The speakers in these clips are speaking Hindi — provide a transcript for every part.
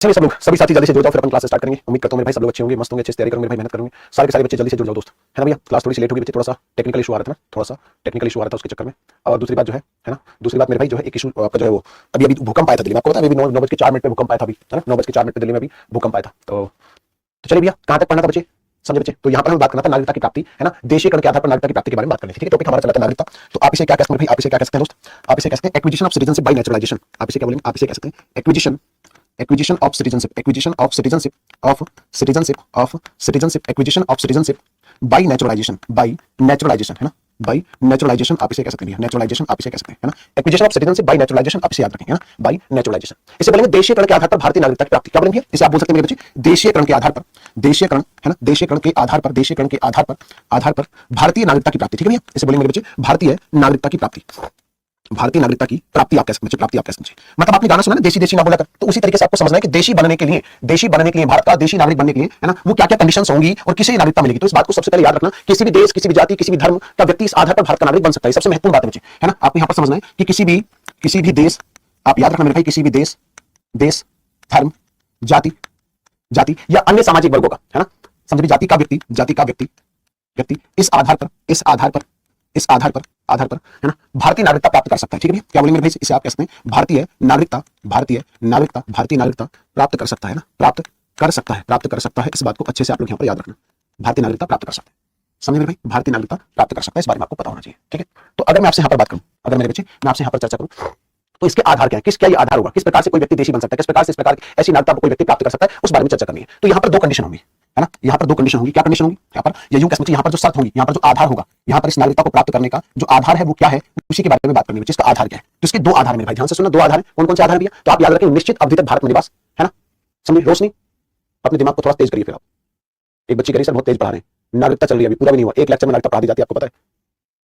चलिए सब लोग सभी साथी जल्दी से जुड़ जाओ, फिर अपन क्लास स्टार्ट करेंगे। उम्मीद करता हूं मेरे भाई सब लोग अच्छे होंगे, मस्त होंगे, अच्छे से तैयारी करेंगे, मेरे भाई मेहनत करेंगे। सारे के सारे बच्चे जल्दी से जुड़ जाओ दोस्त, है ना भैया। क्लास थोड़ी सी लेट होगी बच्चे, थोड़ा सा टेक्निकल इशू आ रहा था ना, थोड़ा सा टेक्निकल इशू आ रहा था उसके चक्कर में। और दूसरी बात जो है ना, दूसरी बात मेरे भाई जो है एक इशू आपका जो है वो अभी अभी भूकंप आया था दिल्ली में, आपको पता है अभी 9:04 भूकंप आया था, अभी है ना 9:04 दिल्ली में अभी भूकंप आया था। तो चलिए भैया कहां तक पढ़ना था बच्चे, समझे बच्चे। तो यहाँ पर हम बात करना था नागरिकता की प्राप्ति, है ना, देशीकरण के आधार पर नागरिकता की प्राप्ति के बारे में बात करनी थी। ठीक है, टॉपिक हमारा चला था नागरिकता। तो आप इसे क्या कह सकते हैं भाई, आप इसे क्या कह सकते हैं दोस्त, आप इसे कह सकते हैं acquisition of citizenship by naturalisation. आप इसे क्या बोलेंगे, आप इसे कह सकते हैं acquisition of citizenship, acquisition of citizenship acquisition of citizenship by naturalisation, है ना, बाय नेचुरलाइजेशन आप इसे कह सकते हैं, नेचुरलाइजेशन आप इसे कह सकते हैं, है ना। Acquisition of citizenship by naturalisation आप इसे याद रखेंगे, है ना, बाय नेचुरलाइजेशन। इसे बोलेंगे देशीकरण के आधार पर भारतीय नागरिकता की प्राप्ति। क्या बोलेंगे इसे, आप बोल सकते हैं मेरे बच्चे देशीकरण के आधार पर, देशीकरण है ना, देशीकरण के आधार पर, देशीकरण के आधार पर भारतीय नागरिकता की प्राप्ति। ठीक है भैया, इसे बोलेंगे मेरे बच्चे भारतीय नागरिकता की प्राप्ति, भारतीय नागरिकता की प्राप्ति आप कह सकते हैं, प्राप्ति आप कह सकते हैं। मतलब आपने गाना सुना ना, देशी देशी ना बोला कर, तो उसी तरीके से आपको समझना है कि देशी बनने के लिए, भारत का देशी नागरिक बनने के लिए, है ना, वो क्या क्या कंडीशंस होंगी और किसे नागरिकता मिलेगी। तो इस बात को सबसे पहले याद रखना, किसी भी देश, किसी भी जाति, किसी भी धर्म का व्यक्ति इस आधार पर भारत का नागरिक बन सकता है। सबसे महत्वपूर्ण बात है मुझे, है ना, आपको यहाँ पर समझना है कि किसी भी देश, आप याद रखना मेरे भाई, किसी भी देश, धर्म, जाति या अन्य सामाजिक वर्गों का, है ना, समझिए जाति का व्यक्ति इस आधार पर है ना भारतीय नागरिकता प्राप्त कर सकता है। ठीक है, क्या बोलेंगे भाई, इसे आप कह सकते हैं भारतीय नागरिकता प्राप्त कर सकता है ना, प्राप्त कर सकता है। इस बात को अच्छे से आप लोग यहाँ पर याद रखना, भारतीय नागरिकता प्राप्त कर सकते हैं, समझे मेरे भाई, भारतीय नागरिकता प्राप्त कर सकता है, इस बारे में आपको पता होना चाहिए। ठीक है, तो अगर मैं आपसे यहाँ पर बात करूँ, अगर मेरे बच्चे मैं आपसे यहाँ पर चर्चा करूँ, तो इसके आधार क्या है, क्या ये आधार होगा, किस प्रकार से कोई व्यक्ति देशी बन सकता है, किस प्रकार से इस प्रकार की ऐसी नागरिकता कोई व्यक्ति प्राप्त कर सकता है, उस बारे में चर्चा करनी है। तो यहाँ पर दो कंडीशन होंगी, है ना, यहाँ पर दो कंडीशन होंगी। क्या कंडीशन होंगी, यहाँ पर ये यूं कह सकते हैं, यहाँ पर जो शर्त होगी, यहाँ पर जो आधार होगा, यहाँ पर इस नागरिकता को प्राप्त करने का जो आधार है वो क्या है, उसी के बारे में बात करनी है। जिसका आधार क्या है, तो इसके दो आधार मेरे भाई ध्यान से सुनना, दो आधार कौन कौन से आधार भैया, तो आप याद रखें निश्चित अवधि तक भारत में निवास, है ना, समझिए। रोशनी अपने दिमाग को थोड़ा तेज करिए, फिर आप एक बच्ची करिए सर बहुत तेज पढ़ा रहे हैं, नागरिकता चल रही है अभी, पूरा भी नहीं हुआ, एक लेक्चर में नागरिकता पढ़ा दी जाती है, आपको पता है।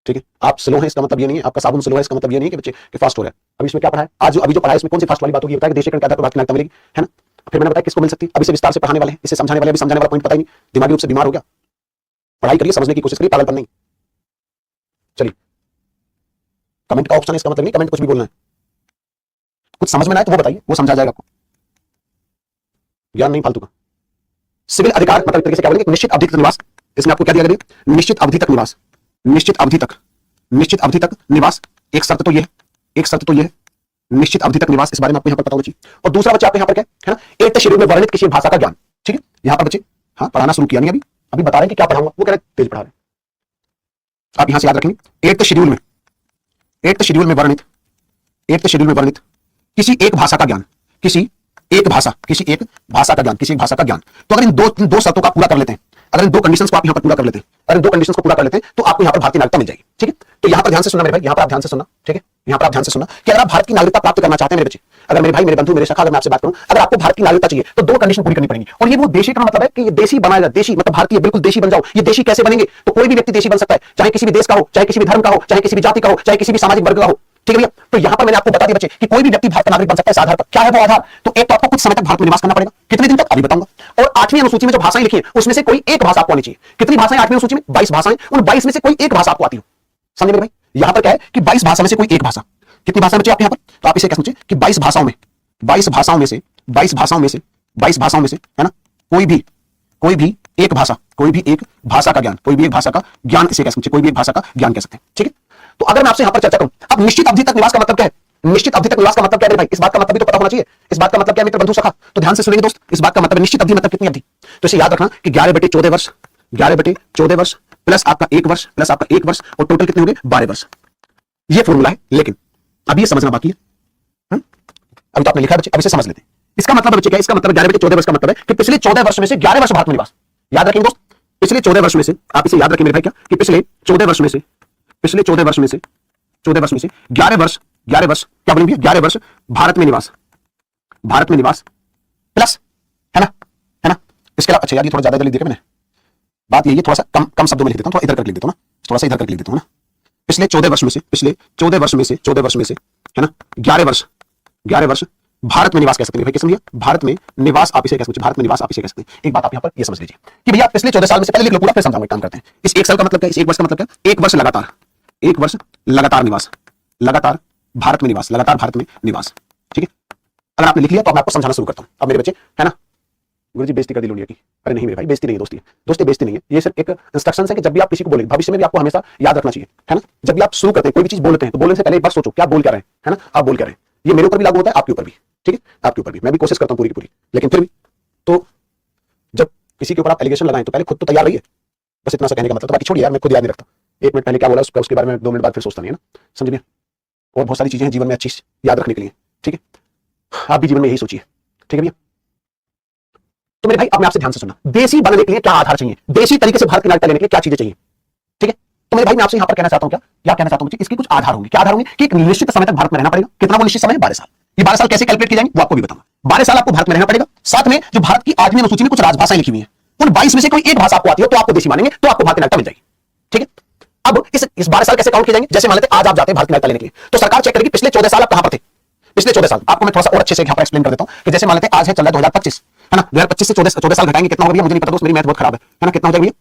ठीक है, आप स्लो हैं इसका मतलब ये नहीं है, आपका साबुन स्लो है इसका मतलब ये नहीं है कि बच्चे के फास्ट हो रहा है। अभी इसमें क्या पढ़ा है, आज अभी जो पढ़ा है इसमें कौन सी फास्ट वाली बात होगी, बताया कि देशीकरण के आधार पर भारतीय नागरिकता मिलेगी, है ना। फिर मैंने बताया किसको मिल सकती है, अभी से विस्तार से पढ़ाने वाले हैं, इसे समझाने वाले, अभी समझाने वाला पॉइंट पता ही नहीं, दिमागी रूप से बीमार हो गया। पढ़ाई करिए, समझने की कोशिश करिए, पागलपन नहीं। चलिए, कमेंट का ऑप्शन है, इसका मतलब नहीं कमेंट कुछ भी बोलना है, कुछ समझ में ना आए तो वो बताइए, वो समझा जाएगा आपको, ज्ञान नहीं फालतू का। सिविल अधिकार मतलब एक तरीके से क्या बोलेंगे, निश्चित अवधि तक निवास। इसमें आपको क्या दिया गया, निश्चित अवधि तक निवास, निश्चित अवधि तक निवास। एक शर्त तो ये है, निश्चित अवधि तक निवास, इस बारे में आपको यहाँ पर पता होना चाहिए। और दूसरा बच्चा आपको यहाँ पर क्या है ना, 8th शेड्यूल में वर्णित किसी भाषा का ज्ञान। ठीक है, यहाँ पर बच्चे हाँ पढ़ाना शुरू किया नहीं, अभी बता रहे हैं कि क्या पढ़ाऊंगा, वो कह रहे तेज पढ़ा रहे हैं। आप यहां से याद रखेंगे 8th शेड्यूल में वर्णित किसी एक भाषा का ज्ञान, किसी एक भाषा का ज्ञान। तो अगर इन दो शर्तों का पूरा कर लेते हैं, अगर इन दो कंडीशंस को आप यहां पर पूरा कर लेते हैं, तो आपको यहां पर भारतीय नागरिकता मिल जाएगी। ठीक है, तो यहां पर ध्यान से सुनना मेरे भाई, यहां पर आप ध्यान से सुनना। ठीक है, यहां पर आप ध्यान से सुनना कि अगर आप भारत की नागरिकता प्राप्त करना चाहते हैं मेरे बच्चे, अगर मेरे भाई, मेरे बंधु, मेरे सखा, अगर मैं आपसे बात करूं, अगर आपको भारत की नागरिकता चाहिए तो दो कंडीशन पूरी करनी पड़ेगी। और ये वो देशीकरण मतलब है कि ये देशी बनाएगा, देशी मतलब भारतीय, बिल्कुल देशी बन जाओ। ये देशी कैसे बनेंगे, तो कोई भी व्यक्ति देशी बन सकता है, चाहे किसी भी देश का हो, चाहे किसी भी धर्म का हो, चाहे किसी भी जाति का हो, चाहे किसी भी सामाजिक वर्ग का हो। ठीक है भैया, तो यहां पर मैंने आपको बता दिया बच्चे कि कोई भी व्यक्ति भारत का नागरिक बन सकता है इस आधार पर। क्या है वो आधार, तो एक तो आपको कुछ समय तक भारत में निवास करना पड़ेगा, कितने दिन तक अभी बताऊंगा। और 8वीं अनुसूची में जो भाषाएं लिखी है उसमें से कोई एक भाषा आपको आनी चाहिए। कितनी भाषाएं 8वीं अनुसूची में, 22 भाषाएं, उन 22 में से कोई एक भाषा आपको आती हो, समझे मेरे भाई। यहां पर क्या है कि 22 भाषा में से कोई एक भाषा, कितनी भाषा बच्चे आप यहां पर, तो आप इसे कह सकते हैं कि 22 भाषाओं में से, है ना, कोई भी एक भाषा का ज्ञान, इसे कह सकते हैं, कोई भी एक भाषा का ज्ञान कह सकते हैं। ठीक है, तो अगर मैं आपसे यहां पर चर्चा करूं, अब निश्चित अवधि तक निवास का मतलब क्या है, निश्चित अवधि तक निवास का मतलब क्या है भाई, इस बात का मतलब भी तो पता होना चाहिए। इस बात का मतलब क्या है मित्र बंधु सखा, तो ध्यान से सुनेंगे दोस्त। इस बात का मतलब निश्चित अवधि मतलब कितनी अवधि, तो इसे याद रखना कि 11/14 वर्ष प्लस आपका 1 वर्ष और टोटल कितने हो गए 12 वर्ष। ये फॉर्मूला है, लेकिन अब ये समझना बाकी है। अभी तो आपने लिखा है बच्चे, अब इसे समझ लेते हैं। इसका मतलब बच्चे क्या है, इसका मतलब 11/14 वर्ष का मतलब है कि पिछले 14 वर्ष में से 11 वर्ष भारत में निवास। याद रखेंगे दोस्त, पिछले 14 वर्ष में से, आप इसे याद रखें मेरे भाई, क्या कि पिछले 14 वर्ष में से 11 वर्ष, क्या बोलेंगे 11 वर्ष भारत में निवास प्लस, है ना। इसके अलावा अच्छा यार, ये थोड़ा ज्यादा लिख दिया मैंने, बात यही है, थोड़ा सा कम शब्दों में लिख देता हूं, थोड़ा इधर करके लिख देता हूं ना, थोड़ा सा इधर करके लिख देता हूं ना। पिछले 14 वर्ष में से, है ना, 11 वर्ष भारत में निवास कह सकते हैं। क्या समझिए, भारत में निवास आप इसे कह सकते हैं, भारत में निवास आप इसे कह सकते हैं। एक बात आप यहां पर ये समझ लीजिए कि भैया पिछले 14 साल में से, पहले लिख लो पूरा, फिर समझाऊंगा, काम करते हैं। इस एक साल का मतलब क्या है, इस एक वर्ष का मतलब क्या है, 1 वर्ष लगातार निवास, लगातार भारत में निवास। ठीक है, अगर आपने लिख लिया तो मैं आपको समझाना शुरू करता हूं। अब मेरे बच्चे, है ना, गुरुजी बेइज्जती कर दी लोनिया की। अरे नहीं मेरे भाई, बेइज्जती नहीं है, दोस्ती है। दोस्ती बेइज्जती नहीं है, ये सिर्फ एक इंस्ट्रक्शन है कि जब भी आप किसी को बोलेंगे, भविष्य में भी आपको हमेशा याद रखना चाहिए, है ना। जब भी आप शुरू करते हैं कोई भी चीज बोलते हैं तो बोलने से पहले एक बार सोचो क्या बोल क्या रहे हैं, है ना, आप बोल क्या रहे हैं। ये मेरे ऊपर भी लागू होता है, आपके ऊपर भी, ठीक है, आपके ऊपर भी। मैं भी कोशिश करता हूं पूरी की पूरी, लेकिन फिर भी तो जब किसी के ऊपर आप एलिगेशन लगाएं तो पहले खुद तो तैयार रहिए। बस इतना सा कहने का मतलब। तो बाकी छोड़िए यार, मैं खुद याद नहीं रखता। 1 मिनट पहले क्या बोला उसके बारे में 2 मिनट बाद फिर सोचता नहीं, है ना, समझ लिया। और बहुत सारी चीजें हैं जीवन में अच्छी याद रखने के लिए, ठीक है। आप भी जीवन में यही सोचिए, ठीक है भैया। तो मेरे भाई अब मैं आपसे ध्यान से सुनना, देसी बनने के लिए क्या आधार चाहिए, देसी तरीके से भारत की नागरिकता लेने के लिए क्या चीजें चाहिए, ठीक है। तो मेरे भाई मैं आपसे यहां पर कहना चाहता हूं, क्या कहना चाहता हूं मुझे, इसके कुछ आधार होंगे। क्या आधार होंगे कि एक निश्चित समय तक भारत में रहना पड़ेगा। कितना वो निश्चित समय है? 12 साल। ये 12 साल कैसे कैलकुलेट किए जाएंगे वो आपको भी बताऊंगा। 12 साल आपको भारत में रहना पड़ेगा। साथ में जो भारत की आठवीं अनुसूची में कुछ राजभाषाएं लिखी हुई हैं, उन 22 में से कोई एक भाषा आपको आती हो तो आपको देसी मानेंगे, तो आपको भारत की नागरिकता मिल जाएगी, ठीक है। अब इस 12 साल कैसे काउंट किए जाएंगे? जैसे मान लेते आज आप जाते हैं भारत की नागरिकता लेने के लिए, तो सरकार चेक करेगी पिछले 14 साल आप कहां पर थे। पिछले 14 साल आपको मैं थोड़ा सा और अच्छे से यहां पर एक्सप्लेन कर देता हूं कि जैसे मान लेते हैं आज है चल रहा है 2025, है ना। 2025 से 14 साल घटाएंगे कितना होगा भैया? मुझे नहीं पता दोस्त, मेरी मैथ बहुत खराब है ना। कितना हो जाएगा भैया?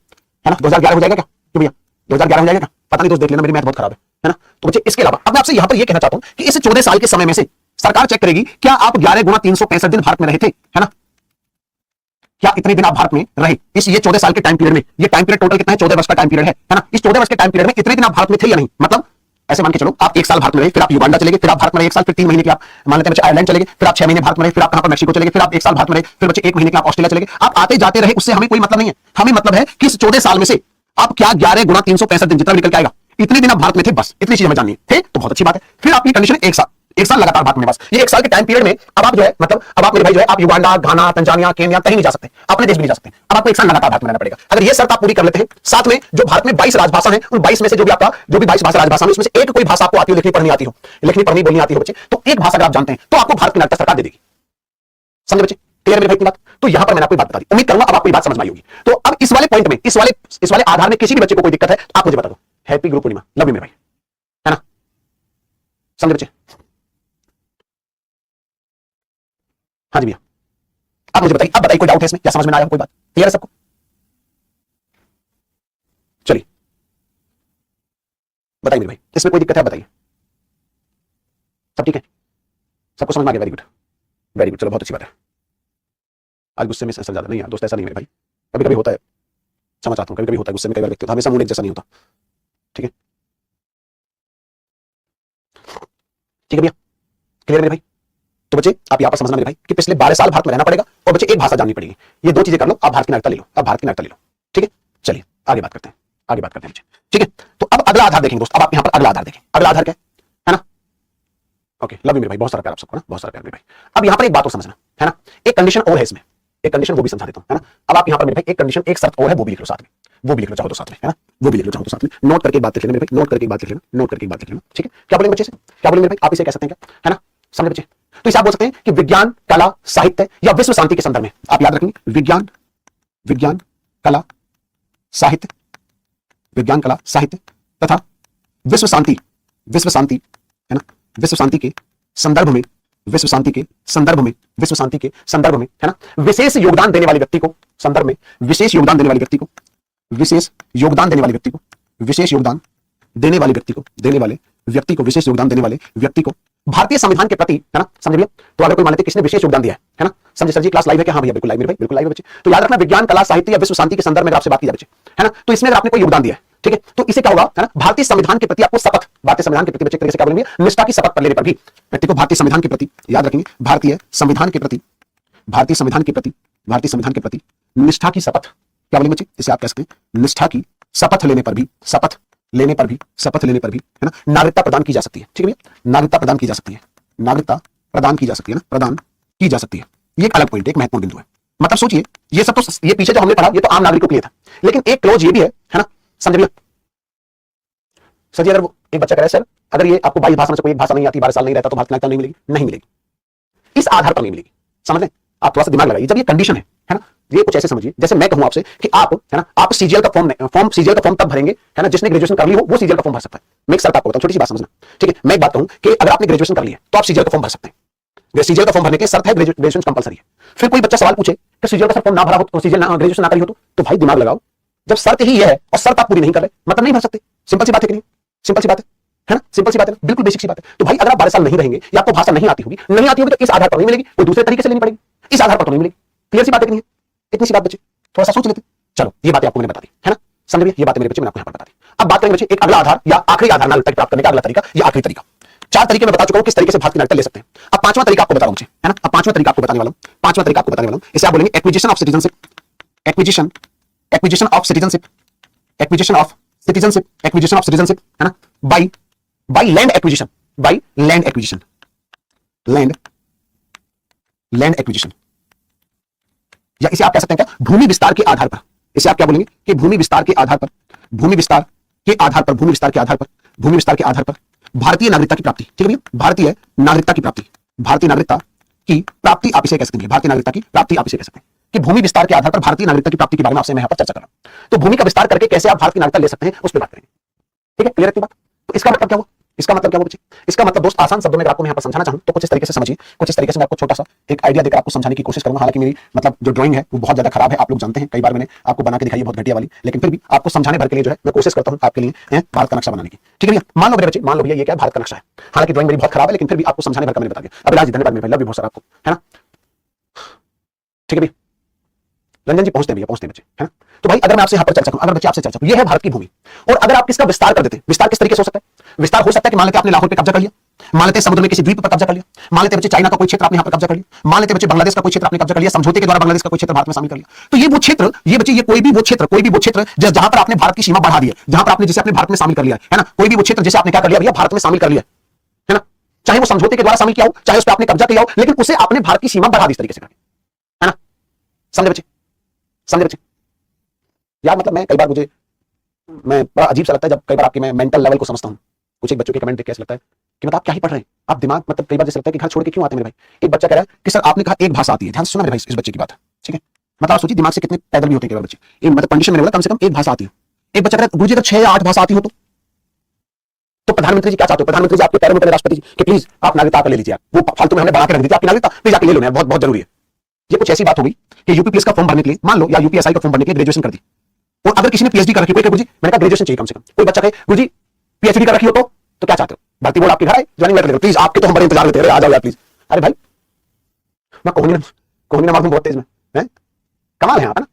है ना, 2011 हो जाएगा क्या? क्यों भैया 2011 हो जाएगा क्या? पता नहीं दोस्त, देख लेना, मेरी मैथ बहुत खराब है ना। तो बच्चे इसके अलावा अब मैं आपसे यहां पर यह कहना चाहता हूं कि इस 14 साल के समय में से सरकार चेक करेगी क्या आप 11 गुणा 365 दिन भारत में रहे थे, है ना। क्या इतने दिन आप भारत में रहे इस ये 14 साल के टाइम पीरियड में? ये टाइम पीरियड टोटल कितना है? 14 वर्ष का टाइम पीरियड है ना। इस 14 वर्ष के टाइम पीरियड में इतने दिन आप भारत में थे या नहीं? मतलब ऐसे मान के चलो आप 1 साल भारत में रहे, फिर आप युगांडा चले गए, फिर आप भारत में रहे 1 साल, फिर 3 महीने के आप मान लेते हैं बच्चे आयरलैंड चले गए, फिर आप 6 महीने भारत में रहे, फिर आप कहां पर मैक्सिको चले गए, फिर आप 1 साल भारत में रहे, फिर बच्चे 1 महीने के आप ऑस्ट्रेलिया चले गए। आप आते जाते रहे, उससे हमें कोई मतलब नहीं है। हमें मतलब है कि इस 14 साल में से आप क्या 11 गुणा 365 दिन जितना निकल के आएगा इतने दिन आप भारत में थे, बस इतनी चीज हमें जाननी है। तो बहुत अच्छी बात है। फिर आपकी कंडीशन 1 साल लगातार भारत में, बस ये 1 साल के टाइम पीरियड में अब आप जो है मतलब अब आप मेरे भाई जो है आप युगांडा, घाना, तंजानिया, केन्या कहीं नहीं जा सकते, अपने देश भी नहीं जा सकते। अब आपको 1 साल लगातार भारत में रहना पड़ेगा। अगर ये शर्त आप पूरी कर लेते हैं, साथ में जो भारत में 22 राजभाषा है, उन 22 में से जो भी 22 भाषा राजभाषा है उसमें से एक कोई भाषा आपको आती हो, लिखनी पढ़नी आती हो, लिखनी पढ़नी बोलनी आती हो बच्चे, तो एक भाषा अगर आप जानते हैं तो आपको भारत की नागरिकता सरकार दे देगी। समझे बच्चे? क्लियर मेरे भाई की बात? तो यहां पर मैंने आपको बात बता दी, उम्मीद करूंगा अब आपको ये बात समझ में आई होगी। तो अब इस वाले पॉइंट में, इस वाले आधार में किसी भी बच्चे को कोई दिक्कत है तो आप मुझे बता दो। Happy Guru Purnima, love you मेरे भाई, है ना। समझे बच्चे? हाँ जी भैया, आप मुझे बताइए, अब बताइए कोई डाउट है इसमें या समझ में आया कोई बात? क्लियर है सबको? चलिए बताइए मेरे भाई, इसमें कोई दिक्कत है बताइए। सब ठीक है? सबको समझ में आ गया? वेरी गुड, वेरी गुड, चलो बहुत अच्छी बात है। आज गुस्से में असर ज्यादा नहीं है दोस्त, ऐसा नहीं है मेरे भाई, कभी कभी होता है, समझ आता हूं, कभी कभी होता है गुस्से में, कई बार व्यक्ति होता है, हमेशा मूड एक जैसा नहीं होता, ठीक है। ठीक है भैया, क्लियर मेरे भाई? तो बच्चे आप यहां पर समझना मेरे भाई कि पिछले 12 साल भारत में रहना पड़ेगा और बच्चे एक भाषा जाननी पड़ेगी। ये 2 चीजें कर लो, आप भारत की नागरिकता ले लो, आप भारत की नागरिकता ले लो, ठीक है। चलिए आगे बात करते हैं, आगे बात करते हैं बच्चे, ठीक है। तो अब अगला आधार देखेंगे दोस्त, अब आप यहां पर अगला आधार देखें। अगला आधार क्या है ना? ओके, लव यू मेरे भाई, बहुत सारा प्यार आप सबको ना, बहुत सारा प्यार मेरे भाई। अब यहां पर एक बात और समझना, है ना, एक कंडीशन और है इसमें, एक कंडीशन वो भी समझा देता हूं, है ना। अब आप यहां पर मेरे भाई एक कंडीशन, एक शर्त और है, वो भी लिख लो साथ में, वो भी लिख लो चाहो तो साथ में, है ना, वो भी लिख लो चाहो तो साथ में। नोट करके एक बात लिख लेना मेरे भाई, नोट करके एक बात लिख लेना, नोट करके एक बात लिख लेना, ठीक है। क्या बोलेंगे बच्चे से? क्या बोलेंगे मेरे भाई? आप इसे कह सकते हैं क्या, है ना, समझे बच्चे? तो इसे आप बोल सकते हैं कि विज्ञान, कला, साहित्य या विश्व शांति के संदर्भ में, आप याद रखेंगे विज्ञान, कला, साहित्य, विज्ञान, कला, साहित्य तथा विश्व शांति, है ना, विश्व शांति के संदर्भ में, विश्व शांति के संदर्भ में, विश्व शांति के संदर्भ में, है ना, विशेष योगदान देने वाले व्यक्ति को, संदर्भ में विशेष योगदान देने वाले व्यक्ति को, विशेष योगदान देने वाले व्यक्ति को, विशेष योगदान देने वाले व्यक्ति को, देने वाले व्यक्ति को, विशेष योगदान देने वाले व्यक्ति को भारतीय संविधान के प्रति, है ना, समझ भैया। तो अगर कोई मान लेते किसने विशेष योगदान दिया है ना, समझे सर जी क्लास लाइव है क्या? हाँ भैया बिल्कुल लाइव मेरे भाई, बिल्कुल लाइव है बच्चे। तो याद रखना विज्ञान, कला, साहित्य या विश्व शांति के संदर्भ में आपसे बात की जाए बच्चे, है ना, तो इसमें अगर आपने कोई योगदान दिया है, ठीक है, तो इसे क्या होगा, है ना, भारतीय संविधान के प्रति आपको शपथ, भारतीय संविधान के प्रति बच्चे क्या बोलेंगे, निष्ठा की शपथ लेने पर भी व्यक्ति को भारतीय संविधान के प्रति, याद रखेंगे, भारतीय संविधान के प्रति, भारतीय संविधान के प्रति, भारतीय संविधान के प्रति निष्ठा की शपथ, क्या बोलेंगे बच्चे? इसे आप कह सकते हैं निष्ठा की शपथ लेने पर भी, शपथ लेने पर भी, शपथ लेने पर भी, है ना, नागरिकता प्रदान की जा सकती है, ठीक है भैया, नागरिकता प्रदान की जा सकती है, नागरिकता प्रदान की जा सकती है ना, प्रदान की जा सकती है। ये एक अलग पॉइंट, एक महत्वपूर्ण बिंदु है। मतलब सोचिए, ये सब तो, ये पीछे जो हमने पढ़ा ये तो आम नागरिकों के लिए था, लेकिन एक क्लोज ये भी है ना, समझ भैया। सर जी अगर वो एक बच्चा कह रहा है सर अगर ये आपको 22 भाषा में से कोई एक भाषा नहीं आती, 12 साल नहीं रहता तो भारत की नागरिकता नहीं मिलेगी, नहीं मिलेगी, इस आधार पर नहीं मिलेगी। समझ लें, आप थोड़ा सा दिमाग लगाइए, जब ये कंडीशन है ना, ये कुछ ऐसे समझिए जैसे मैं कहूं आपसे कि आप, है ना, आप सीजीएल का फॉर्म तब भरेंगे, है ना, जिसने ग्रेजुएशन कर ली हो वो सीजीएल का फॉर्म भर सकता है। मैं एक शर्त आपको बताऊं, छोटी सी बात समझना, ठीक है। मैं एक बात कहूं कि अगर आपने ग्रेजुएशन कर लिया तो आप सीजीएल का फॉर्म भर सकते हैं। सीजीएल का फॉर्म भरने की शर्त है ग्रेजुएशन कंपलसरी है। फिर कोई बच्चा सवाल पूछे कि सीजीएल का फॉर्म ना भरा हो तो सीजीएल ग्रेजुएशन ना करी हो तो भाई दिमाग लगाओ, जब शर्त ही है और शर्त आप पूरी नहीं कर रहे मतलब नहीं भर सकते। सिंपल सी बात है कि नहीं? सिंपल सी बात है। है ना, सिंपल सी बात है ना, बिल्कुल बेसिक सी बात है। तो भाई अगर आप 12 साल नहीं रहेंगे या आपको भाषा नहीं आती होगी तो इस आधार पर नहीं मिलेगी, कोई दूसरे तरीके से लेनी पड़ेगी, इस आधार पर तो नहीं मिलेगी। क्लियर सी बात है कि नहीं है? इतनी सी बात बच्चे, थोड़ा सा सोच लेते। चलो ये बातें आपको मैंने बता दी है ना, समझ गए? ये बातें मेरे बच्चे मैंने आपको यहाँ पर बता दी। अब बात करेंगे बच्चे एक अगला आधार या आखिरी आधार नागरिकता प्राप्त करने का अगला तरीका या आखिरी तरीका। 4 तरीके मैं बता चुका हूं किस तरीके से भारतीय नागरिकता ले सकते हैं। अब 5वां तरीका आपको बता रहा हूं है ना, अब 5वां तरीका आपको बताने वाला हूं, 5वां तरीका आपको बताने वाला हूं। इसे आप बोलेंगे acquisition of citizenship, acquisition of citizenship, acquisition of citizenship, acquisition of citizenship है ना, by land acquisition, by land acquisition, land acquisition, या इसे आप कह सकते हैं क्या, भूमि विस्तार के आधार पर। इसे आप क्या बोलेंगे कि भूमि विस्तार के आधार पर, भूमि विस्तार के आधार पर, भूमि विस्तार के आधार पर, भूमि विस्तार के आधार पर भारतीय नागरिकता की प्राप्ति। ठीक है भैया, भारतीय नागरिकता की प्राप्ति, भारतीय नागरिकता की प्राप्ति आप इसे कह सकते हैं, भारतीय नागरिकता की प्राप्ति आप इसे कह सकते हैं कि भूमि विस्तार के आधार पर भारतीय नागरिकता की प्राप्ति के बारे में आपसे मैं यहां पर चर्चा कर रहा हूं। तो भूमि का विस्तार करके कैसे आप भारतीय नागरिकता ले सकते हैं उस पर बात करेंगे। ठीक है, क्लियर है बात? तो इसका मतलब क्या हुआ, इसका मतलब क्या हुआ बच्चे, इसका मतलब दोस्त आसान शब्दों में अगर आपको मैं यहाँ पर समझाना चाहूं तो कुछ इस तरीके से समझिए, कुछ इस तरीके से मैं आपको छोटा सा एक आइडिया देकर आपको समझाने की कोशिश करूंगा। हालांकि मेरी मतलब जो ड्राइंग है वो बहुत ज्यादा खराब है, आप लोग जानते हैं, कई बार मैंने आपको बना के दिखाई है बहुत घटिया वाली, लेकिन फिर भी आपको समझाने भर के लिए जो है मैं कोशिश करता हूं आपके लिए भारत का नक्शा बनाने की। ठीक है भैया, मान लो मेरे बच्चे, मान लो भैया ये क्या भारत का नक्शा है, हालांकि ड्राइंग मेरी बहुत खराब है लेकिन फिर भी आपको समझाने भर का मैंने बता दिया। अभिलाष जी धन्यवाद मेरे भाई, लव यू बहुत सारा आपको, है ना। ठीक है भैया, रंजन जी पहुंचते हैं भैया, पहुंचते हैं बच्चे, है ना। तो भाई अगर मैं आपसे यहाँ पर चर्चा करूं, अगर बच्चे आपसे चर्चा करूं, ये है भारत की भूमि, और अगर आप इसका विस्तार कर देते, विस्तार किस तरीके से हो सकता है, विस्तार हो सकता है कि मान लेते आपने लाहौर पे कब्जा कर लिया, मान लेते समुद्र में किसी द्वीप पर कब्जा कर लिया, मान लेते बच्चे चाइना का कोई क्षेत्र आपने यहाँ पर कब्जा कर लिया, मान लेते बच्चे बांग्लादेश का कोई क्षेत्र आपने कब्जा कर लिया, समझौते के द्वारा बांग्लादेश का कोई क्षेत्र भारत में शामिल कर लिया। तो ये वो क्षेत्र, ये बच्चे, ये कोई भी वो क्षेत्र जहां पर आपने भारत की सीमा बढ़ा दी है, जहां पर आपने जिसे अपने भारत में शामिल कर लिया है ना, कोई भी वो क्षेत्र जिसे आपने क्या कर लिया भैया, भारत में शामिल कर लिया है ना, चाहे वो समझौते के द्वारा शामिल किया हो, चाहे उस पर आपने कब्जा किया हो, लेकिन उसे आपने भारत की सीमा बढ़ा दी इस तरीके से करके, है ना। समझे बच्चे, समझे बच्चे? यार मतलब मैं कई बार मैं बड़ा अजीब सा लगता है जब कई बार आपके मैं मेंटल लेवल को समझता हूं। कुछ एक बच्चों के कमेंट देख के ऐसा लगता है कि मतलब आप क्या ही पढ़ रहे हैं, आप दिमाग मतलब कई बार जैसे लगता है कि घर छोड़ के क्यों आते हैं मेरे भाई। एक बच्चा कह रहा है कि सर आपने कहा एक भाषा आती है, ध्यान से सुना मेरे भाई इस बच्चे की बात, ठीक है। मतलब आप सोचिए दिमाग से कितने पैदल भी होते हैं बच्चे, एक मतलब कंडीशन में बोला कम से कम एक भाषा आती है। एक बच्चा कह रहा है गुरुजी अगर 6 या 8 भाषा आती हो तो प्रधानमंत्री जी क्या चाहते हो, प्रधानमंत्री जी आपके पैरों में पड़े राष्ट्रपति जी कि प्लीज आप नागरिकता कर ले लीजिए, वो फालतू में हमने बना के रख दी थी आपकी नागरिकता, प्लीज आके ले लो यार, बहुत बहुत जरूरी है। ये कुछ ऐसी बात हो गई कि यूपीपीएस का फॉर्म भरने के लिए मान लो, या यूपीएसआई का फॉर्म भरने के लिए ग्रेजुएशन कर दी, और अगर किसी ने पीएचडी कर रखी, कोई गुरुजी मैंने कहा ग्रेजुएशन चाहिए कम से कम, कोई बच्चा कहे गुरुजी पीएचडी कर रखी हो तो क्या चाहते हो, भर्ती बोर्ड आपके घर आए, ज्वाइनिंग लेटर ले लो, प्लीज आपके तो हम बड़े इंतजार करते हैं, आ जाओ यार प्लीज। अरे भाई मैं कोहनी ना मार दूं बहुत तेज में, हैं कमाल है आप, है ना,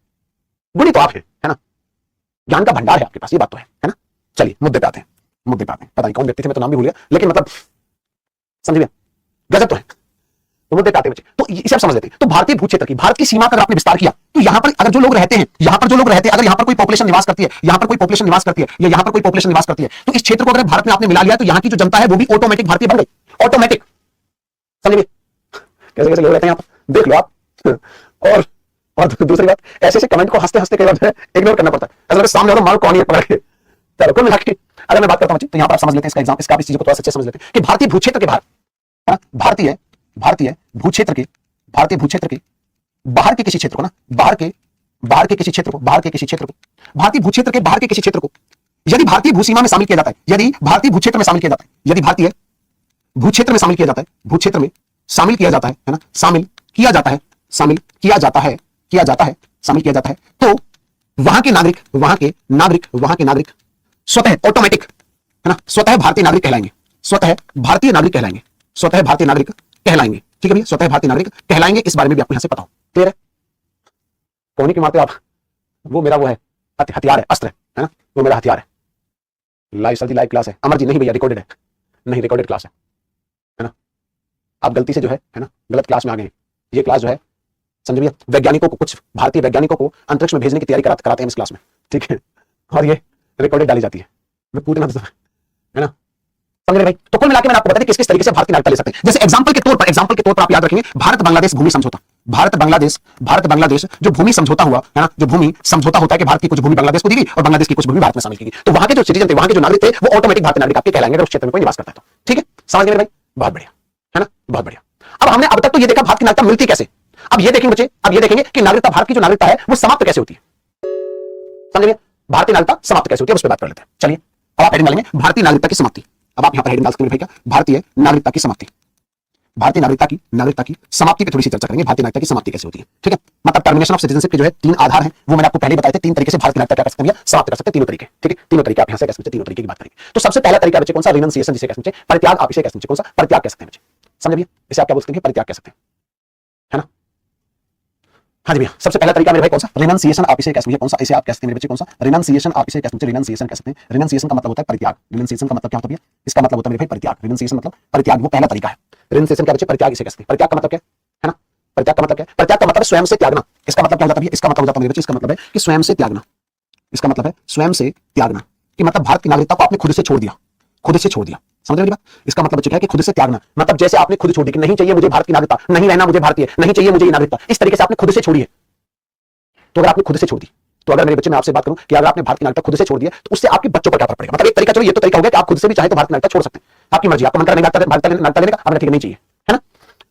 बुरी तो आप है ना, ज्ञान का भंडार है आपके पास, ये बात तो है ना। चलिए मुद्दे पे आते हैं, मुद्दे पे आते हैं। पता नहीं कौन व्यक्ति थे, मैं तो नाम भी भूल गया, लेकिन मतलब समझिए गजब तो है। तो मुद्दे पे आते हैं बच्चे, तो इसे आप समझ लेते हैं। तो भारतीय भू क्षेत्र की, भारत की सीमा का अगर आपने विस्तार किया तो यहाँ पर अगर जो लोग रहते हैं, यहाँ पर जो लोग रहते हैं, अगर यहाँ पर कोई पॉपुलेशन निवास करती है, यहाँ पर कोई पॉपुलेशन निवास करती है, या यहाँ पर कोई पॉपुलेशन निवास करती है, तो इस क्षेत्र को अगर भारत में आपने मिला लिया तो यहाँ की जो जनता है वो भी ऑटोमेटिक भारतीय बन गई, ऑटोमेटिक। समझिए कैसे कैसे लोग रहते हैं यहाँ पर, देख लो आप। और दूसरी बात, ऐसे ऐसे कमेंट को हंसते हंसते कई बार इग्नोर करना पड़ता है, ऐसा सामने वाला मारो कौन है पकड़ के। चलो कुल मिला के अगर मैं बात करता हूं तो यहाँ पर आप समझ लेते हैं इसका एग्जाम, इसका इस चीज को थोड़ा सच्चे समझ लेते हैं कि भारतीय भू क्षेत्र के बाहर, भारतीय भू क्षेत्र के, भारतीय भू क्षेत्र के बाहर के किसी क्षेत्र को ना, बाहर के किसी क्षेत्र को, भारतीय भू क्षेत्र के बाहर के किसी क्षेत्र को यदि भारतीय भू सीमा में शामिल किया जाता है, यदि भारतीय भू क्षेत्र में शामिल किया जाता है, यदि भारतीय भू क्षेत्र में शामिल किया जाता है, भू क्षेत्र में शामिल किया जाता है ना, शामिल किया जाता है, शामिल किया जाता है, शामिल किया जाता है, तो वहां के नागरिक स्वतः ऑटोमेटिक, है ना, स्वतः भारतीय नागरिक कहलाएंगे, स्वतः भारतीय नागरिक कहलाएंगे, स्वतः भारतीय नागरिक कहलाएंगे। ठीक है भैया, स्वतः भारतीय नागरिक कहलाएंगे, इस बारे में भी आपको यहां से पता हो। क्लियर है? कौन की मारते आप, वो मेरा वो है हथियार है, अस्त्र है ना, वो मेरा हथियार है। लाइव सर जी लाइव क्लास है, अमर जी नहीं भैया रिकॉर्डेड है, नहीं रिकॉर्डेड क्लास है ना, आप गलती से जो है ना गलत क्लास में आ गए। ये क्लास जो है समझ भैया, वैज्ञानिकों को, कुछ भारतीय वैज्ञानिकों को अंतरिक्ष में भेजने की तैयारी कराते हैं इस क्लास में, ठीक है, और ये रिकॉर्डेड डाली जाती है, मैं पूछना है ना, समझ रहे भाई। तो कुल मिलाकर मैंने आपको बताया किस किस तरीके से भारतीय नागरिकता ले सकते हैं। जैसे एग्जांपल के तौर पर आप याद रखेंगे भारत बांग्लादेश भूमि समझौता, भारत बांग्लादेश जो भूमि समझौता हुआ है ना, जो भूमि समझौता होता है कि भारत की कुछ भूमि बांग्लादेश को दी गई और बांग्लादेश की कुछ भूमि भारत में शामिल की गई, तो वहां के जो सिटीजन थे, वहां के जो नागरिक थे, वो ऑटोमेटिक भारतीय नागरिक आपके कहलाएंगे अगर उस क्षेत्र में कोई निवास करता है तो। ठीक है, समझ गए भाई, बहुत बढ़िया, है ना, बहुत बढ़िया। अब हमने अब तक तो ये देखा भारत की नागरिकता मिलती कैसे, अब ये देखेंगे बच्चे, अब ये देखेंगे कि नागरिकता, भारत की जो नागरिकता है वो समाप्त कैसे होती है। समझिए भारतीय नागरिकता समाप्त कैसे होती है, उस पर बात कर लेते हैं। चलिए अब आप हेडिंग डालेंगे भारतीय नागरिकता की समाप्ति। अब आप यहां पर हेडिंग डाल सकते हैं भाई, क्या भारतीय नागरिकता की समाप्ति, भारतीय नागरिकता की समाप्ति पे थोड़ी सी चर्चा करेंगे। भारतीय नागरिकता की समाप्ति कैसे होती है, ठीक है। मतलब टर्मिनेशन ऑफ सिटीजनशिप के जो है 3 आधार हैं, वो मैंने आपको पहले बताए थे। 3 तरीके से भारतीय नागरिकता क्या कर सकते हैं, समाप्त कर सकते हैं, तीनों तरीके, ठीक है। तीनों तरीके आप यहां से कह सकते हैं, तीनों तरीके की बात करेंगे। तो सबसे पहला तरीका बच्चे कौन सा, रिनंसिएशन जिसे कह सकते हैं, परित्याग। आप इसे कह सकते हैं, कौन सा, परित्याग कह सकते हैं बच्चे, समझ लिया। इसे आप क्या बोल सकते हैं, परित्याग कह सकते हैं, है ना। हाँ जी भैया, सबसे पहला तरीका मेरे भाई कौन सा, रिनंसिएशन। आप इसे कह सकते हैं, कौन सा, इसे आप कह सकते हैं मेरे बच्चे, कौन सा, रिनंसिएशन। आप इसे कह सकते हैं, रिनंसिएशन कह सकते हैं। रिनंसिएशन का मतलब होता है परित्याग। रिनंसिएशन का मतलब क्या होता है, इसका मतलब होता है मेरे भाई परित्याग। रिनंसिएशन मतलब परित्याग, वो पहला तरीका है। रिनंसिएशन क्या बच्चे, परित्याग इसे कह सकते हैं। परित्याग का मतलब क्या है ना, परित्याग का मतलब क्या है, परित्याग का मतलब स्वयं से त्यागना। इसका मतलब क्या होता है, इसका मतलब हो जाता है मेरे बच्चे, इसका मतलब है कि स्वयं से त्यागना। इसका मतलब है स्वयं से त्यागना, कि मतलब भारत की नागरिकता को आपने खुद से छोड़ दिया, खुद से छोड़ दिया, समझ रहे हो मेरी बात। इसका मतलब बच्चे क्या है कि खुद से त्यागना, मतलब जैसे आपने खुद छोड़ दी कि नहीं चाहिए मुझे भारत की नागरिकता, नहीं रहना मुझे भारतीय, नहीं चाहिए मुझे ये नागरिकता, इस तरीके से आपने खुद से छोड़ी है। तो अगर आपने खुद से छोड़ दी, तो अगर मेरे बच्चे मैं आपसे बात करूं कि अगर आपने भारत की नागरिकता खुद से छोड़ दिया, तो उससे आपके बच्चों पर क्या फर्क पड़ेगा। मतलब एक तरीका, चलो ये तो तरीका हो गया कि आप खुद से भी चाहे तो भारत की नागरिकता छोड़ सकते हैं, आपकी मर्जी, आपको मन करेगा नागरिकता लेने का, आपने ठीक नहीं चाहिए, है ना।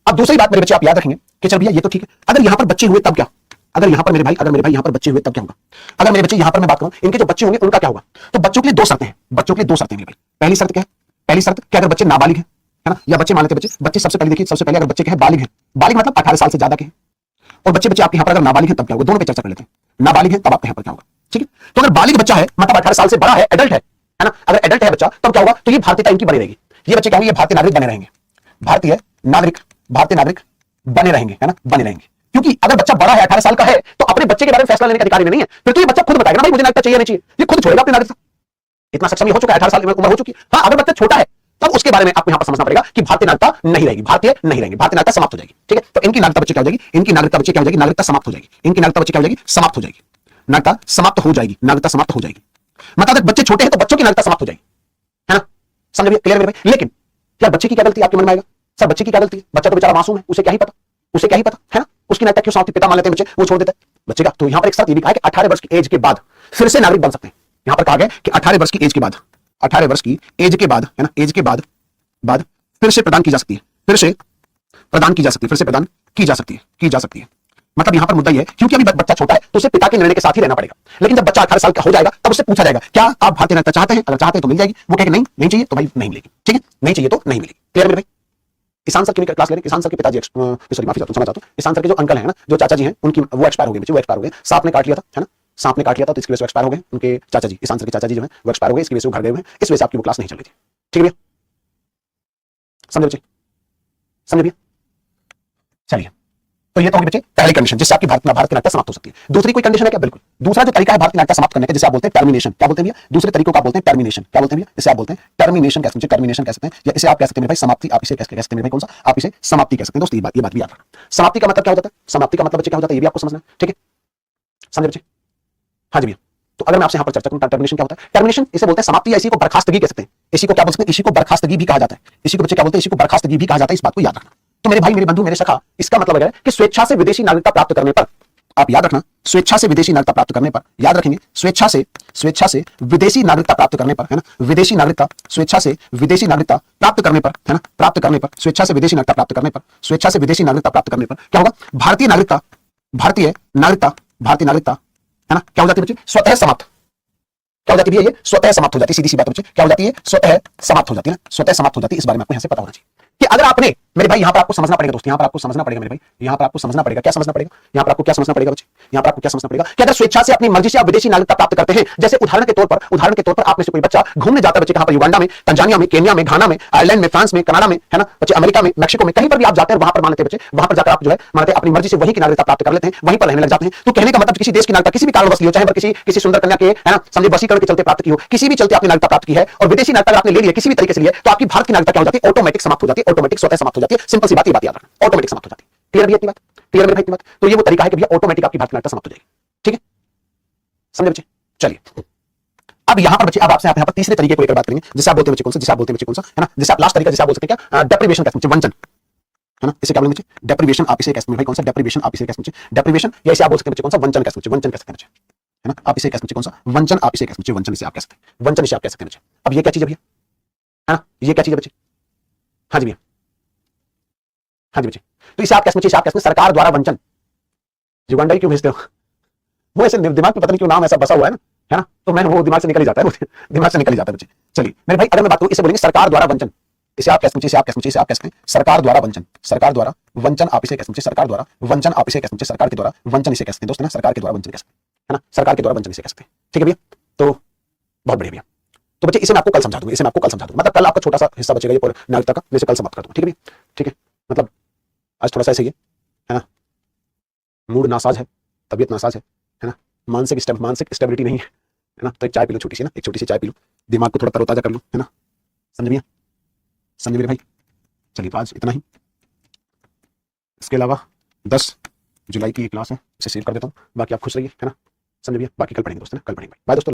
अब दूसरी बात मेरे बच्चे आप याद रखेंगे कि चल भैया ये तो ठीक है, अगर यहां पर बच्चे हुए तब क्या, अगर यहां पर मेरे भाई यहां पर बच्चे हुए तब क्या होगा। अगर मेरे बच्चे यहां पर मैं बात करूं, इनके जो बच्चे होंगे उनका क्या होगा। तो बच्चों के लिए 2 शर्तें हैं, बच्चों के लिए 2 शर्तें मेरे भाई। पहली शर्त क्या है, पहली शर्त कि अगर बच्चे नाबालिग है ना, या बच्चे मान लेते बच्चे सबसे पहले देखिए, सबसे पहले अगर बच्चे के हैं बालिग है, बालिग मतलब 18 साल से ज्यादा के हैं, और बच्चे आपके यहां पर अगर नाबालिग है तब क्या होगा, दोनों पे चर्चा कर लेते हैं। नाबालिग है तब आपके यहां पर क्या होगा, ठीक है। तो अगर बालिग बच्चा है मतलब 18 साल से बड़ा है, एडल्ट है ना, अगर एडल्ट है बच्चा तब क्या होगा, तो ये भारतीयता इनकी बनी रहेगी। ये बच्चे क्या होंगे, ये भारतीय नागरिक बने रहेंगे, भारतीय नागरिक बने रहेंगे, है ना, बने रहेंगे। क्योंकि अगर बच्चा बड़ा है, 18 साल का है, तो अपने बच्चे के बारे में फैसला लेने का अधिकार नहीं है। फिर तो ये बच्चा खुद बताएगा ना भाई मुझे नागरिकता चाहिए नहीं चाहिए, ये खुद छोड़ेगा अपनी नागरिकता। इतना सक्षम हो चुका है, 18 साल की उम्र हो चुकी है। हाँ, अगर बच्चा छोटा है तब उसके बारे में आपको यहां पर समझना पड़ेगा कि भारतीय नागरिकता नहीं रहेगी, भारतीय नहीं रहेंगे, भारतीय नागरिकता समाप्त हो जाएगी, ठीक है। तो इनकी नागरिकता बच्चे क्या हो जाएगी, इनकी नागरिकता बच्चे क्या हो जाएगी, नागरिकता समाप्त हो जाएगी, इनकी नागरिकता बच्चे क्या हो जाएगी, समाप्त हो जाएगी, नागरिकता समाप्त हो जाएगी, नागरिकता समाप्त हो जाएगी। मतलब अगर बच्चे छोटे हैं तो बच्चों की नागरिकता समाप्त हो जाएगी, है ना, समझ क्लियर मेरे भाई। लेकिन क्या बच्चे की क्या गलती आपके मन में आएगा, सर बच्चे की क्या गलती है, बच्चा तो बेचारा मासूम है, उसे क्या ही पता, उसे क्या ही पता, है ना, उसकी नागरिकता क्यों समाप्त, पिता मान लेते हैं बच्चे, वो छोड़ देता है बच्चे का। तो यहां पर एक शर्त ये भी कहा है कि 18 वर्ष की एज के बाद फिर से नागरिक बन सकते हैं। यहां पर कहा गया कि 18 वर्ष की एज के बाद, 18 वर्ष की एज के बाद, है ना, एज के बाद फिर से प्रदान की जा सकती है, फिर से प्रदान की जा सकती है, फिर से प्रदान की जा सकती है, की जा सकती है। मतलब यहां पर मुद्दा यह है क्योंकि अभी बच्चा छोटा है तो उसे पिता के निर्णय के साथ ही रहना पड़ेगा। लेकिन जब बच्चा 18 साल का हो जाएगा तब उससे पूछा जाएगा क्या आप भारतीय नागरिकता चाहते हैं, अगर चाहते हैं तो मिल जाएगी, वो कहेगा नहीं चाहिए तो भाई नहीं मिलेगी, ठीक है, नहीं चाहिए तो नहीं मिलेगी। क्लियर मेरे भाई। किसान सर की क्लास ले रहे, किसान सर के पिताजी सॉरी माफी चाहता हूं, समझ चाहता हूं, किसान सर के जो अंकल है ना, जो चाचा जी हैं, उनकी वो एक्सपायर हो गए बच्चे, वो एक्सपायर हो गए, सांप ने काट लिया था, है ना, सांप ने काट लिया था, तो इसकी वजह से एक्सपायर हो गए उनके चाचा जी, किसान सर के चाचा जी जो है वो एक्सपायर हो गए, इसकी वजह से वो घर गए हैं, इस वजह से आपकी वो क्लास नहीं चल रही थी, ठीक है भैया, समझे बच्चे, समझे भैया। चलिए, तो ये तो होगी बच्चे पहली कंडीशन जिससे आपकी भारत की नागरिकता समाप्त हो सकती है। दूसरी कोई कंडीशन है क्या, बिल्कुल दूसरा जो तरीका है भारत की नागरिकता समाप्त करने का, जिसे आप बोलते हैं टर्मिनेशन, क्या बोलते हैं भैया, दूसरे तरीकों का बोलते हैं टर्मिनेशन, क्या बोलते हैं भैया, इसे आप बोलते हैं टर्मिनेशन, कह सकते हैं टर्मिनेशन कह सकते हैं, या इसे आप कह सकते हैं भाई समाप्ति, आप इसे कह सकते हैं भाई कौन सा, आप इसे समाप्ति कह सकते हैं। दोस्तों ये बात भी याद रखना, समाप्ति का मतलब क्या होता है, समाप्ति का मतलब बच्चे क्या होता है ये भी आपको समझना है, ठीक है, समझे बच्चे। हाँ जी भैया, तो अगर मैं आपसे यहाँ पर चर्चा करूं टर्मिनेशन क्या होता है, टर्मिनेशन इसे बोलते हैं समाप्ति, या इसी को बर्खास्तगी कह सकते हैं, इसी को क्या बोलते हैं, इसी को बर्खास्तगी भी कहा जाता है, इसी को बच्चे क्या बोलते हैं, इसी को बर्खास्तगी भी कहा जाता है, इस बात को याद रखना। तो मेरे भाई मेरे बंधु मेरे सखा, इसका मतलब है कि स्वेच्छा से विदेशी नागरिकता प्राप्त करने पर, आप याद रखना, स्वेच्छा से विदेशी नागरिकता प्राप्त करने पर, याद रखेंगे, स्वेच्छा से विदेशी नागरिकता प्राप्त करने पर, है ना, विदेशी नागरिकता, स्वेच्छा से विदेशी नागरिकता प्राप्त करने पर, है ना, प्राप्त करने पर, स्वेच्छा से विदेशी नागरिकता प्राप्त करने पर, स्वेच्छा से विदेशी नागरिकता प्राप्त करने पर क्या होगा, भारतीय नागरिकता, है ना, क्या हो जाती है बच्चे, स्वतः समाप्त, क्या हो जाती है ये स्वतः समाप्त हो जाती है, सीधी सी बात बच्चे, क्या हो जाती है, स्वतः समाप्त हो जाती है ना, स्वतः समाप्त हो जाती है। इस बारे में आपको यहां से पता होना चाहिए कि अगर आपने मेरे भाई यहां पर आपको समझना पड़ेगा दोस्तों, यहां पर आपको समझना पड़ेगा मेरे भाई, यहां पर आपको समझना पड़ेगा, क्या समझना पड़ेगा, यहां पर आपको क्या समझना पड़ेगा बच्चे, यहां पर आपको क्या समझना पड़ेगा कि अगर स्वेच्छा से अपनी मर्जी से आप विदेशी नागरिकता प्राप्त करते हैं, जैसे उदाहरण के तौर पर आप में से कोई बच्चा घूमने जाता है बच्चे कहां पर, युगांडा में, तंजानिया में, केन्या में, घाना में, आयरलैंड में, फ्रांस में, कनाडा में, है ना बच्चे, अमेरिका में, मैक्सिको में, कहीं पर भी आप जाते हैं वहां पर मानते बच्चे, वहां पर जाकर आप जो है मानते अपनी मर्जी से वही की नागरिकता प्राप्त कर लेते हैं, वहीं पर रहने लग जाते हैं। तो कहने का मतलब किसी देश की नागरिकता किसी भी कारणवश लियो, चाहे किसी सुंदर कन्या के, है ना, समझे वशीकरण के चलते प्राप्त की हो, किसी भी चलते आपने नागरिकता प्राप्त की है और विदेशी नागरिकता आपने ले लिया किसी भी तरीके से लिया, तो आपकी भारत की नागरिकता क्या हो जाती है, ऑटोमेटिक समाप्त हो जाती है, ऑटोमेटिक स्वतः समाप्त हो जाती है। सिंपल सी बात, ये बात याद रखना, ऑटोमेटिक समाप्त हो जाती है। क्लियर भैया इतनी बात, क्लियर मेरे भाई इतनी बात। तो ये वो तरीका है कि भैया ऑटोमेटिक आपकी भारत की नागरिकता समाप्त हो जाएगी, ठीक है, समझे बच्चे। चलिए अब यहां पर बच्चे, अब आपसे यहां पर तीसरे तरीके को लेकर बात करेंगे, जिसे आप बोलते हैं बच्चे कौन सा, जिसे आप बोलते हैं बच्चे कौन सा, है ना, जिसे आप लास्ट तरीका जिसे आप बोल सकते हैं क्या, डेप्रिवेशन कहते हैं, वंचन, है ना, इसे क्या बोलेंगे बच्चे, डेप्रिवेशन, आप इसे कहते हैं भाई कौन सा, डेप्रिवेशन, आप इसे कहते हैं डेप्रिवेशन, या इसे आप बोल सकते हैं बच्चे कौन सा, वंचन कहते हैं, वंचन कह सकते हैं बच्चे, है ना, आप इसे कहते हैं कौन सा, वंचन, आप इसे कहते हैं वंचन, इसे आप कह सकते हैं वंचन, इसे आप कह सकते हैं बच्चे। अब ये क्या चीज है भैया, है ना, ये क्या चीज है बच्चे, हाँ जी भैया, हाँ जी बच्चे, तो इसे आप कह सकते हैं सरकार द्वारा वंचन। युगांडा क्यों भेजते हो, वो ऐसे दिमाग में पता नहीं क्यों नाम ऐसा बसा हुआ है ना, तो मैं वो दिमाग से निकल ही जाता है, दिमाग से निकल ही जाता है बच्चे। चलिए मेरे भाई अगर मैं बात करूं, इसे बोलेंगे सरकार द्वारा वंचन, इसे आप कैसे पूछे, इसे आप कैसे पूछे, इसे आप कैसे कहें, सरकार द्वारा वंचन, सरकार द्वारा वंचन आप इसे कैसे पूछे, सरकार द्वारा वंचन आप इसे कैसे पूछे, सरकार के द्वारा वंचन इसे कैसे दोस्त है ना, सरकार के द्वारा वंचन कैसे है ना, सरकार के द्वारा वंचन इसे कैसे, ठीक है भैया। तो बहुत बढ़िया भैया। तो बच्चे इसे मैं आपको कल समझा दूंगा, इसे मैं आपको कल समझा दूंगा, मतलब कल आपका छोटा सा हिस्सा बचेगा ये पूरे नागरिकता का, जैसे कल समाप्त कर दूंगा, ठीक है भैया, ठीक है। मतलब आज थोड़ा सा ऐसे ही है ना, मूड नासाज है, तबीयत नासाज है ना, मानसिक स्टेबिलिटी नहीं है ना, तो एक चाय पी लो छोटी सी ना, एक छोटी सी चाय पी लो, दिमाग को थोड़ा तरोताजा कर लो, है ना, समझ भैया, समझ मेरे भाई। चलिए तो आज इतना ही। इसके अलावा 10 जुलाई की एक क्लास है, इसे सेव कर देता हूँ, बाकी आप खुश रहिए, है ना, समझ भैया, बाकी कल पढ़ेंगे दोस्तों, कल पढ़ेंगे, बाय दोस्तों।